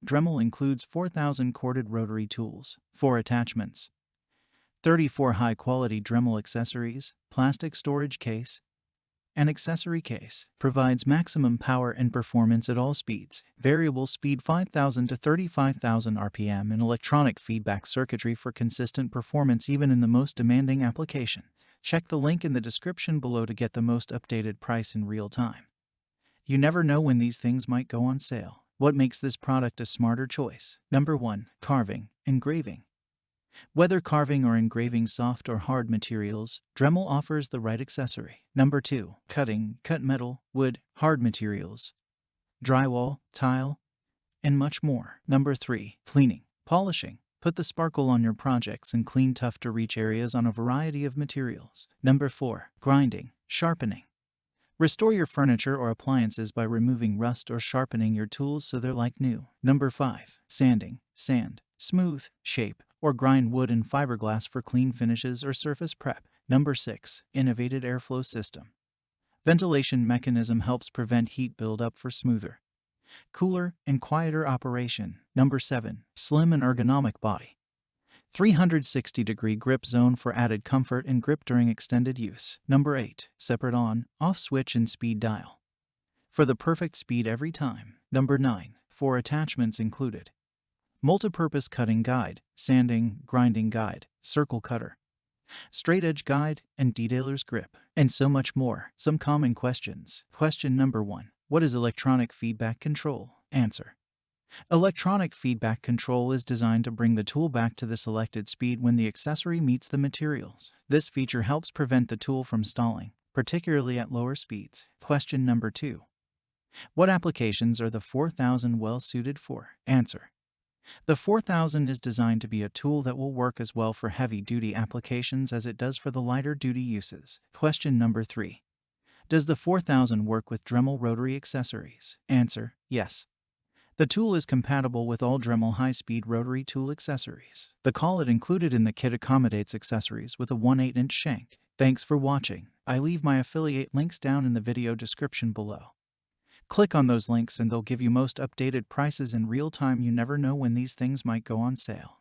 Dremel includes 4,000 corded rotary tools, 4 attachments, 34 high-quality Dremel accessories, plastic storage case, an accessory case, provides maximum power and performance at all speeds, variable speed 5,000 to 35,000 RPM, and electronic feedback circuitry for consistent performance even in the most demanding application. Check the link in the description below to get the most updated price in real time. You never know when these things might go on sale. What makes this product a smarter choice? Number 1. Carving, engraving. Whether carving or engraving soft or hard materials, Dremel offers the right accessory. Number 2. Cutting, cut metal, wood, hard materials, drywall, tile, and much more. Number 3. Cleaning, polishing. Put the sparkle on your projects and clean tough-to-reach areas on a variety of materials. Number 4. Grinding, sharpening. Restore your furniture or appliances by removing rust or sharpening your tools so they're like new. Number 5. Sanding, sand, smooth, shape, or grind wood and fiberglass for clean finishes or surface prep. Number 6. Innovative airflow system. Ventilation mechanism helps prevent heat buildup for smoother, cooler, and quieter operation. Number 7. Slim and ergonomic body. 360-degree grip zone for added comfort and grip during extended use. Number 8. Separate on, off switch and speed dial, for the perfect speed every time. Number 9. 4 attachments included. Multi-purpose cutting guide, sanding, grinding guide, circle cutter, straight edge guide, and detailer's grip, and so much more. Some common questions. Question number 1. What is electronic feedback control? Answer. Electronic feedback control is designed to bring the tool back to the selected speed when the accessory meets the materials. This feature helps prevent the tool from stalling, particularly at lower speeds. Question number 2. What applications are the 4000 well suited for? Answer. The 4000 is designed to be a tool that will work as well for heavy-duty applications as it does for the lighter-duty uses. Question number 3. Does the 4000 work with Dremel rotary accessories? Answer. Yes. The tool is compatible with all Dremel high-speed rotary tool accessories. The collet included in the kit accommodates accessories with a 1/8-inch shank. Thanks for watching. I leave my affiliate links down in the video description below. Click on those links and they'll give you most updated prices in real time. You never know when these things might go on sale.